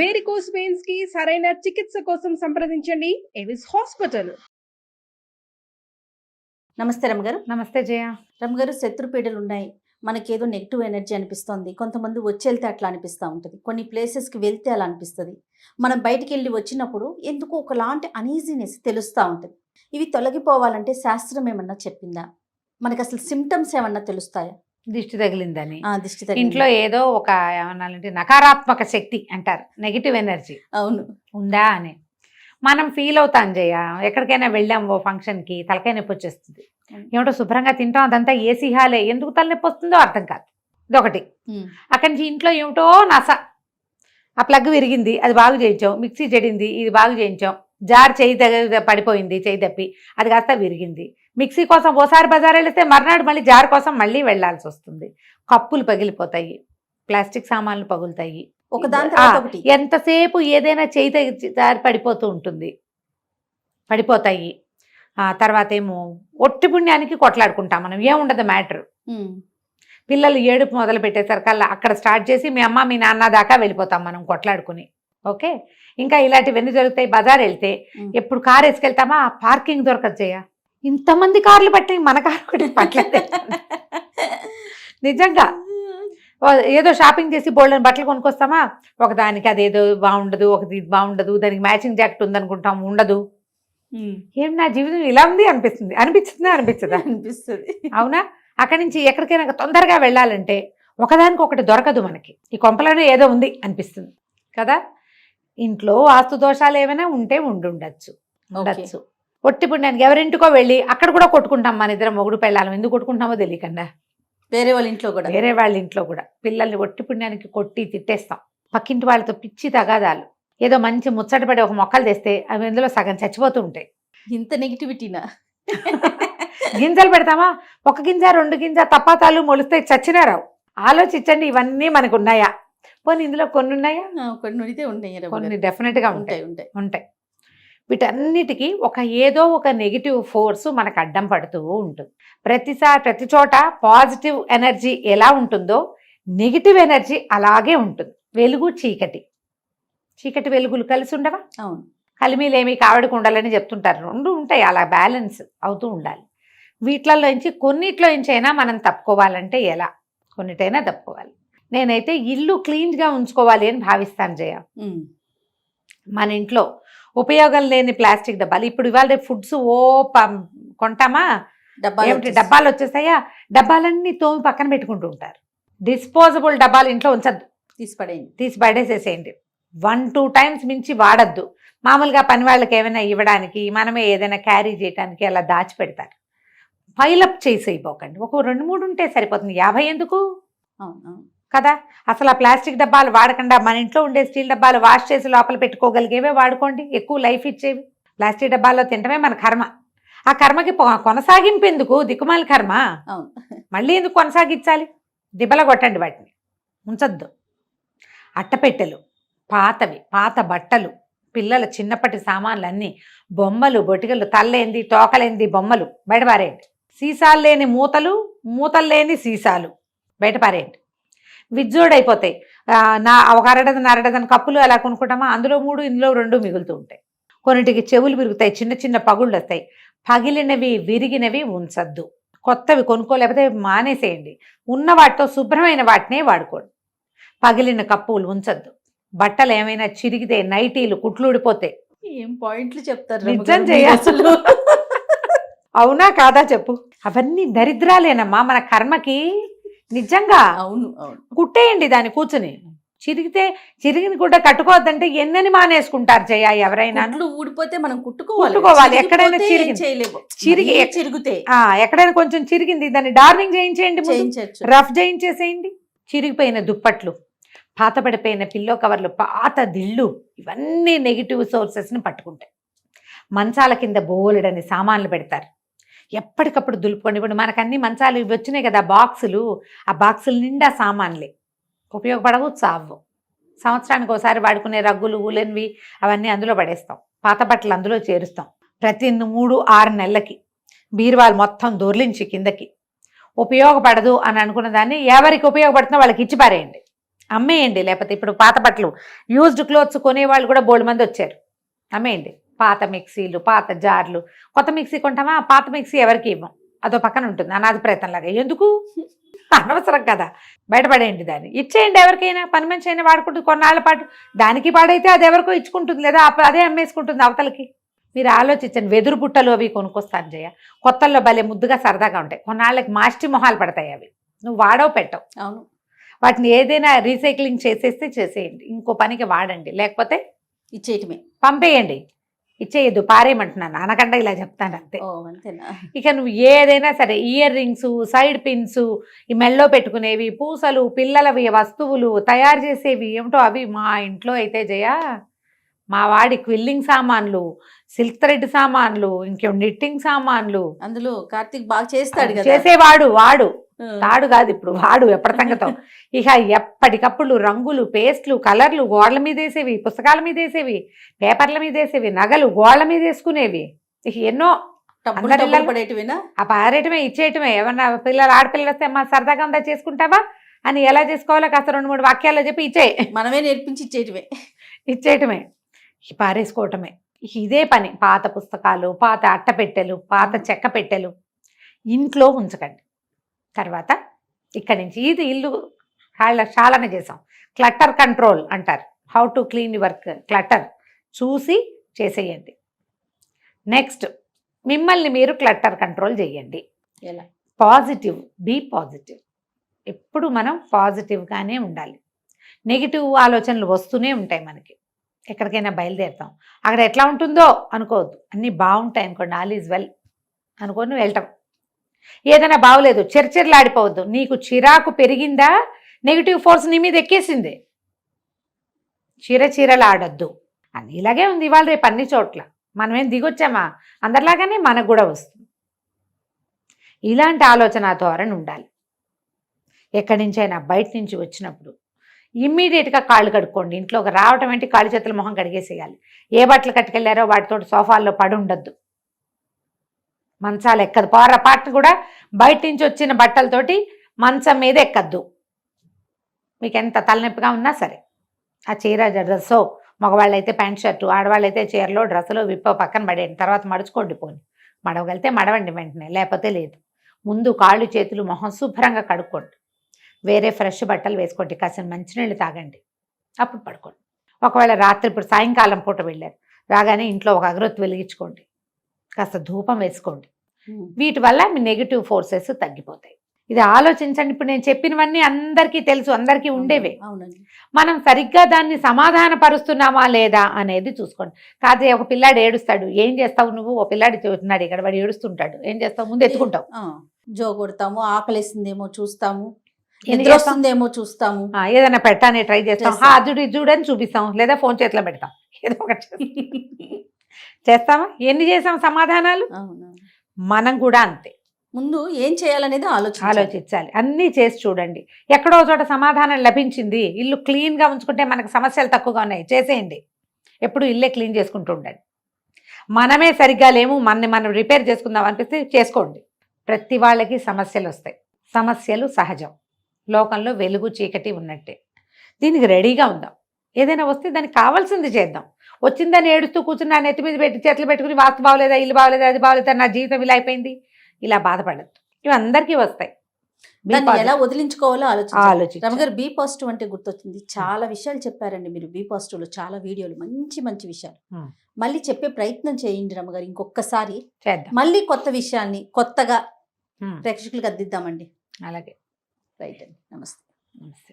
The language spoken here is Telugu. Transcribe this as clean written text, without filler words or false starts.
వేరికోస్ వెయిన్స్ కి సరైన చికిత్స కోసం సంప్రదించండి ఎవిస్ హాస్పిటల్. నమస్తే రమగారు. నమస్తే జయ. రమగారు, శత్రుపీడలు ఉన్నాయి, మనకేదో నెగిటివ్ ఎనర్జీ అనిపిస్తుంది. కొంతమంది వచ్చి వెళ్తే అట్లా అనిపిస్తూ ఉంటుంది, కొన్ని ప్లేసెస్కి వెళ్తే అలా అనిపిస్తుంది. మనం బయటికి వెళ్ళి వచ్చినప్పుడు ఎందుకు ఒకలాంటి అనీజీనెస్ తెలుస్తూ ఉంటుంది. ఇవి తొలగిపోవాలంటే శాస్త్రం ఏమన్నా చెప్పిందా? మనకు అసలు సిమ్టమ్స్ ఏమన్నా తెలుస్తాయా? దిష్టి తగిలిందని, దిష్టి తగిలింది, ఇంట్లో ఏదో ఒక ఏమన్నాలంటే నకారాత్మక శక్తి అంటారు, నెగిటివ్ ఎనర్జీ అవును ఉందా అని మనం ఫీల్ అవుతాం జయ. ఎక్కడికైనా వెళ్ళాం ఓ ఫంక్షన్కి, తలకాయ నొప్పి వచ్చేస్తుంది. ఏమిటో శుభ్రంగా తింటాం, అదంతా ఏసీ హాలే, ఎందుకు తలనొప్పి వస్తుందో అర్థం కాదు. ఇదొకటి. అక్కడి నుంచి ఇంట్లో ఏమిటో నస, ఆ ప్లగ్ విరిగింది, అది బాగు చేయించాం. మిక్సీ చెడింది, ఇది బాగు చేయించాం. జార్ చేయి పడిపోయింది, చేయి తప్పి అది కాస్త విరిగింది. మిక్సీ కోసం ఓసారి బజార్ వెళితే మర్నాడు మళ్ళీ జార్ కోసం మళ్ళీ వెళ్లాల్సి వస్తుంది. కప్పులు పగిలిపోతాయి, ప్లాస్టిక్ సామాన్లు పగులుతాయి, ఎంతసేపు ఏదైనా చేయి జారి పడిపోతూ ఉంటుంది, పడిపోతాయి. తర్వాత ఏమో ఒట్టి పుణ్యానికి కొట్లాడుకుంటాం మనం, ఏముండదు మ్యాటర్. పిల్లలు ఏడుపు మొదలు పెట్టేసరికల్లా అక్కడ స్టార్ట్ చేసి మీ అమ్మ మీ నాన్న దాకా వెళ్ళిపోతాం మనం కొట్లాడుకుని. ఓకే, ఇంకా ఇలాంటివన్నీ జరుగుతాయి. బజార్ వెళ్తే ఎప్పుడు కారు వేసుకెళ్తామా, పార్కింగ్ దొరకదు చేయ. ఇంతమంది కార్లు పట్టి మన కారు ఒకటి పట్టలేదు నిజంగా. ఏదో షాపింగ్ చేసి బోల్డెన్ బట్టలు కొనుక్కొస్తామా, ఒకదానికి అదేదో బాగుండదు, ఒకటి బాగుండదు, దానికి మ్యాచింగ్ జాకెట్ ఉందనుకుంటాం, ఉండదు. ఏం నా జీవితం ఇలా ఉంది అనిపిస్తుంది. అనిపించిందా? అనిపిస్తుంది. అవునా? అక్కడి నుంచి ఎక్కడికైనా తొందరగా వెళ్ళాలంటే ఒకదానికి ఒకటి దొరకదు మనకి. ఈ కొంపలోనే ఏదో ఉంది అనిపిస్తుంది కదా. ఇంట్లో వాస్తు దోషాలు ఏమైనా ఉంటే ఉండొచ్చు. ఒట్టి పుణ్యానికి ఎవరింటికో వెళ్ళి అక్కడ కూడా కొట్టుకుంటాం మన ఇద్దరం, మొగుడు పెళ్ళాలం. ఎందుకు కొట్టుకుంటామో తెలియకుండా వేరే వాళ్ళ ఇంట్లో కూడా పిల్లల్ని ఒట్టి పుణ్యానికి కొట్టి తిట్టేస్తాం. పక్కింటి వాళ్ళతో పిచ్చి తగాదాలు, ఏదో మంచి ముచ్చట పడి ఒక మొక్కలు తెస్తే అవి ఇందులో సగం చచ్చిపోతూ ఉంటాయి. ఇంత నెగిటివిటీనా? గింజలు పెడతామా, ఒక గింజ రెండు గింజ తప్పాతాలు మొలుస్తాయి, చచ్చినా రావు. ఆలోచించండి, ఇవన్నీ మనకు ఉన్నాయా? పోనీ ఇందులో కొన్ని ఉన్నాయా? కొన్ని డెఫినెట్గా ఉంటాయి. వీటన్నిటికీ ఏదో ఒక నెగిటివ్ ఫోర్స్ మనకు అడ్డం పడుతూ ఉంటుంది. ప్రతి చోట పాజిటివ్ ఎనర్జీ ఎలా ఉంటుందో నెగిటివ్ ఎనర్జీ అలాగే ఉంటుంది. వెలుగు చీకటి, చీకటి వెలుగులు కలిసి ఉండవా? అవును. కలిమిలేమి కావడికి ఉండాలని చెప్తుంటారు. రెండు ఉంటాయి, అలా బ్యాలెన్స్ అవుతూ ఉండాలి. వీటిల్లోంచి కొన్నిట్లోంచి అయినా మనం తప్పుకోవాలంటే ఎలా? కొన్నిటైనా తప్పుకోవాలి. నేనైతే ఇల్లు క్లీన్గా ఉంచుకోవాలి అని భావిస్తాను జయ. మన ఇంట్లో ఉపయోగం లేని ప్లాస్టిక్ డబ్బాలు, ఇప్పుడు ఇవాళ ఫుడ్స్ కొంటామా, డబ్బాలు వచ్చేస్తాయా, డబ్బాలన్నీ తోమి పక్కన పెట్టుకుంటూ ఉంటారు. డిస్పోజబుల్ డబ్బాలు ఇంట్లో ఉంచద్దు, తీసి పడేసేసేయండి. 1-2 టైమ్స్ మించి వాడద్దు. మామూలుగా పని వాళ్ళకి ఏమైనా ఇవ్వడానికి, మనమే ఏదైనా క్యారీ చేయడానికి అలా దాచిపెడతారు. పైలప్ చేసేయిపోకండి. 2-3 ఉంటే సరిపోతుంది, 50 ఎందుకు కదా. అసలు ఆ ప్లాస్టిక్ డబ్బాలు వాడకుండా మన ఇంట్లో ఉండే స్టీల్ డబ్బాలు వాష్ చేసి లోపల పెట్టుకోగలిగేవే వాడుకోండి, ఎక్కువ లైఫ్ ఇచ్చేవి. ప్లాస్టిక్ డబ్బాల్లో తింటమే మన కర్మ. ఆ కర్మకి కొనసాగింపు ఎందుకు? దిక్కుమాలి కర్మ, మళ్ళీ ఎందుకు కొనసాగించాలి? దిబ్బల కొట్టండి, వాటిని ఉంచద్దు. అట్టపెట్టెలు, పాత బట్టలు, పిల్లల చిన్నప్పటి సామాన్లన్నీ, బొమ్మలు, బొటికలు, తల్లేంది తోకలేంది బొమ్మలు బయటపారేయండి. సీసాలు లేని మూతలు లేని సీసాలు బయటపారేయండి. విజ్జోడైపోతాయి. ఒక అరడదన కప్పులు అలా కొనుక్కుంటామా, అందులో 3 ఇందులో 2 మిగులుతూ ఉంటాయి. కొన్నిటికి చెవులు విరుగుతాయి, చిన్న చిన్న పగుళ్ళు వస్తాయి. పగిలినవి విరిగినవి ఉంచద్దు. కొత్తవి కొనుక్కోలేకపోతే మానేసేయండి. ఉన్న వాటితో శుభ్రమైన వాటినే వాడుకోండి. పగిలిన కప్పులు ఉంచద్దు. బట్టలు ఏమైనా చిరిగితే, నైటీలు కుట్లుడిపోతే, ఏం పాయింట్లు చెప్తారు, నిజం చేయాల్సి. అవునా కాదా చెప్పు? అవన్నీ దరిద్రాలేనమ్మా మన కర్మకి. నిజంగా అవును. కుట్టేయండి దాన్ని కూర్చుని. చిరిగిన గుడ్డ కట్టుకోవద్దంటే ఎన్నని మానేసుకుంటారు జయ. ఎవరైనా ఊడిపోతే మనం కుట్టుకోవాలి. ఎక్కడైనా చిరిగితే ఎక్కడైనా కొంచెం చిరిగింది, దాన్ని డార్నింగ్ చేయించేయండి, రఫ్ చేయించేసేయండి. చిరిగిపోయిన దుప్పట్లు, పాత పడిపోయిన పిల్లో కవర్లు, పాత దిళ్ళు, ఇవన్నీ నెగిటివ్ సోర్సెస్ని పట్టుకుంటాయి. మంచాల కింద బోలెడని సామాన్లు పెడతారు, ఎప్పటికప్పుడు దులుపుకోండి. ఇప్పుడు మనకు అన్ని మంచాలు ఇవి వచ్చినాయి కదా, బాక్సులు. ఆ బాక్సులు నిండా సామాన్లే, ఉపయోగపడవు, చావు. సంవత్సరానికి ఒకసారి వాడుకునే రగ్గులు, ఊలెన్వి అవన్నీ అందులో పడేస్తాం. పాత బట్టలు అందులో చేరుస్తాం. ప్రతి 3-6 నెలలకి బీరువాలు మొత్తం దొర్లించి కిందకి. ఉపయోగపడదు అని అనుకున్న దాన్ని ఎవరికి ఉపయోగపడుతుందో వాళ్ళకి ఇచ్చి పారేయండి. అమ్మేయండి. లేకపోతే ఇప్పుడు పాత బట్టలు యూజ్డ్ క్లోత్స్ కొనేవాళ్ళు కూడా బోల్డ్ మంది వచ్చారు. అమ్మేయండి. పాత మిక్సీలు, పాత జార్లు. కొత్త మిక్సీ కొంటామా, పాత మిక్సీ ఎవరికి ఇవ్వం, అదో పక్కన ఉంటుంది అనాథ ప్రయత్నంలాగా. ఎందుకు, అనవసరం కదా, బయటపడేయండి. దాన్ని ఇచ్చేయండి ఎవరికైనా, పని మనిషి అయినా వాడుకుంటుంది కొన్నాళ్ళ పాటు. దానికి పాడైతే అది ఎవరికో ఇచ్చుకుంటుంది, లేదా అదే అమ్మేసుకుంటుంది అవతలకి. మీరు ఆలోచించండి. వెదురు బుట్టలు అవి కొనుక్కొస్తాను జయ, కొత్తల్లో భలే ముద్దుగా సరదాగా ఉంటాయి. కొన్నాళ్ళకి మాస్టి మొహాలు పడతాయి అవి, నువ్వు వాడవు పెట్టవు. అవును, వాటిని ఏదైనా రీసైక్లింగ్ చేసేస్తే చేసేయండి, ఇంకో పనికి వాడండి. లేకపోతే ఇచ్చేయటమే, పంపేయండి. ఇచ్చేయద్దు, పారేయమంటున్నాను, అనకుండా ఇలా చెప్తాను అంతే. ఓ అంతేనా. ఇక నువ్వు ఏదైనా సరే, ఇయర్ రింగ్స్, సైడ్ పిన్స్, ఈ మెల్లో పెట్టుకునేవి, పూసలు, పిల్లలవి వస్తువులు తయారు చేసేవి ఏమిటో అవి. మా ఇంట్లో అయితే జయ, మా వాడి క్విల్లింగ్ సామాన్లు, సిల్క్ థ్రెడ్ సామాన్లు, ఇంకేం నిట్టింగ్ సామాన్లు. అందులో కార్తీక్ బాగా చేస్తాడు కదా. చేసేవాడు వాడు, తాడు కాదు ఇప్పుడు వాడు, ఎప్పటి సంగతో. ఇక ఎప్పటికప్పుడు రంగులు, పేస్ట్లు, కలర్లు, గోడల మీద వేసేవి, పుస్తకాల మీద వేసేవి, పేపర్ల మీద వేసేవి, నగలు గోడల మీద వేసుకునేవి. ఇక ఎన్నో పడేటివేనా, ఆ పారేయటమే, ఇచ్చేయటమే. ఏమన్నా పిల్లలు, ఆడపిల్లలు వస్తే అమ్మా సరదాగా ఉందా చేసుకుంటావా అని ఎలా చేసుకోవాలో కాస్త 2-3 వాక్యాల్లో చెప్పి ఇచ్చేయి, మనమే నేర్పించి ఇచ్చేయటమే, పారేసుకోవటమే. ఇదే పని. పాత పుస్తకాలు, పాత అట్టపెట్టెలు, పాత చెక్క పెట్టెలు ఇంట్లో ఉంచకండి. తర్వాత ఇక్కడి నుంచి ఇది ఇల్లు చాలానే చేసాం. క్లటర్ కంట్రోల్ అంటారు, how to clean your clutter చూసి చేసేయండి. నెక్స్ట్, మిమ్మల్ని మీరు క్లటర్ కంట్రోల్ చేయండి. ఎలా? Positive, be positive. ఎప్పుడు మనం పాజిటివ్గానే ఉండాలి. నెగిటివ్ ఆలోచనలు వస్తూనే ఉంటాయి మనకి. ఎక్కడికైనా బయలుదేరుతాం, అక్కడ ఎట్లా ఉంటుందో అనుకోవద్దు, అన్నీ బాగుంటాయి అనుకోండి, ఆల్ ఈజ్ వెల్ అనుకొని వెళ్ళటం. ఏదైనా బాగోలేదు చర్చర్లాడిపోవద్దు. నీకు చిరాకు పెరిగిందా, నెగిటివ్ ఫోర్స్ నీ మీద ఎక్కేసింది, చీరలాడొద్దు అని. ఇలాగే ఉంది ఇవాళ రేపు అన్ని చోట్ల. మనమేం దిగొచ్చామా, అందరిలాగానే మనకు కూడా వస్తుంది. ఇలాంటి ఆలోచన ధోరణి ఉండాలి. ఎక్కడి నుంచైనా బయట నుంచి వచ్చినప్పుడు ఇమ్మీడియట్గా కాళ్ళు కడుక్కోండి. ఇంట్లోకి రావటం ఏంటి, కాళ్ళు చేతుల మొహం కడిగేసేయాలి. ఏ బట్టలు కట్టుకెళ్ళారో వాటితో సోఫాల్లో పడి ఉండద్దు, మంచాలు ఎక్కదు. పొరపాటు కూడా బయట నుంచి వచ్చిన బట్టలతోటి మంచం మీద ఎక్కద్దు. మీకు ఎంత తలనొప్పిగా ఉన్నా సరే, ఆ చీర డ్రెస్సో, మగవాళ్ళు అయితే ప్యాంట్ షర్టు, ఆడవాళ్ళు అయితే చీరలో డ్రెస్సులో విప్పో పక్కన పడేయండి. తర్వాత మడుచుకోండి, పోని మడవగలితే మడవండి వెంటనే, లేకపోతే లేదు. ముందు కాళ్ళు చేతులు మొహం శుభ్రంగా కడుక్కోండి. వేరే ఫ్రెష్ బట్టలు వేసుకోండి, కాసిన మంచినీళ్ళు తాగండి, అప్పుడు పడుకోండి. ఒకవేళ రాత్రి ఇప్పుడు సాయంకాలం పూట వెళ్ళారు, రాగానే ఇంట్లో ఒక అగరొత్తి వెలిగించుకోండి, కాస్త ధూపం వేసుకోండి. వీటి వల్ల మీ నెగిటివ్ ఫోర్సెస్ తగ్గిపోతాయి. ఇది ఆలోచించండి. ఇప్పుడు నేను చెప్పినవన్నీ అందరికీ తెలుసు, అందరికీ ఉండేవే. మనం సరిగ్గా దాన్ని సమాధాన పరుస్తున్నామా లేదా అనేది చూసుకోండి. కాదే ఒక పిల్లాడు ఏడుస్తాడు, ఏం చేస్తావు నువ్వు, ఓ పిల్లాడు చూస్తున్నాడు ఇక్కడ, వాడు ఏడుస్తుంటాడు, ఏం చేస్తావు, ముందు ఎత్తుకుంటావు, జో కొడతాము, ఆకలేసిందేమో చూస్తాము, వస్తుందేమో చూస్తాము, ఏదైనా పెట్టానే ట్రై చేస్తాం, అదుడు చూడని చూపిస్తాం, లేదా ఫోన్ చేతిలో పెడతాం, ఏదో ఒకటి చేస్తామా. ఎన్ని చేసాం సమాధానాలు, మనం కూడా అంతే. ముందు ఏం చేయాలనేది ఆలోచించాలి. అన్నీ చేసి చూడండి, ఎక్కడో చోట సమాధానం లభించింది. ఇల్లు క్లీన్గా ఉంచుకుంటే మనకు సమస్యలు తక్కువగా ఉన్నాయి, చేసేయండి. ఎప్పుడు ఇల్లే క్లీన్ చేసుకుంటూ ఉండండి. మనమే సరిగ్గా లేము, మనం రిపేర్ చేసుకుందాం అనిపిస్తే చేసుకోండి. ప్రతి వాళ్ళకి సమస్యలు వస్తాయి, సమస్యలు సహజం. లోకంలో వెలుగు చీకటి ఉన్నట్టే. దీనికి రెడీగా ఉందాం. ఏదైనా వస్తే దానికి కావాల్సింది చేద్దాం. వచ్చిందని ఏడుస్తూ కూర్చున్నా, నెత్తి మీద పెట్టి చేతులు పెట్టుకుని వాస్తు బాగోలేదా, ఇల్లు బాగోలేదా, అది బాగోలేదా, నా జీవితం ఇలా అయిపోయింది, ఇలా బాధపడద్దు. ఇవి అందరికీ వస్తాయి. ఎలా వదిలించుకోవాలో ఆలోచించాలి. రమగారు, బీ పాజిటివ్ అంటే గుర్తొచ్చింది. చాలా విషయాలు చెప్పారండి మీరు బీ పాజిటివ్ లో, చాలా వీడియోలు, మంచి మంచి విషయాలు. మళ్ళీ చెప్పే ప్రయత్నం చేయండి రమగారు, ఇంకొకసారి మళ్ళీ కొత్త విషయాన్ని కొత్తగా ప్రేక్షకులకు అందిద్దామండి. అలాగే. రైట్ అండి, నమస్తే. నమస్తే.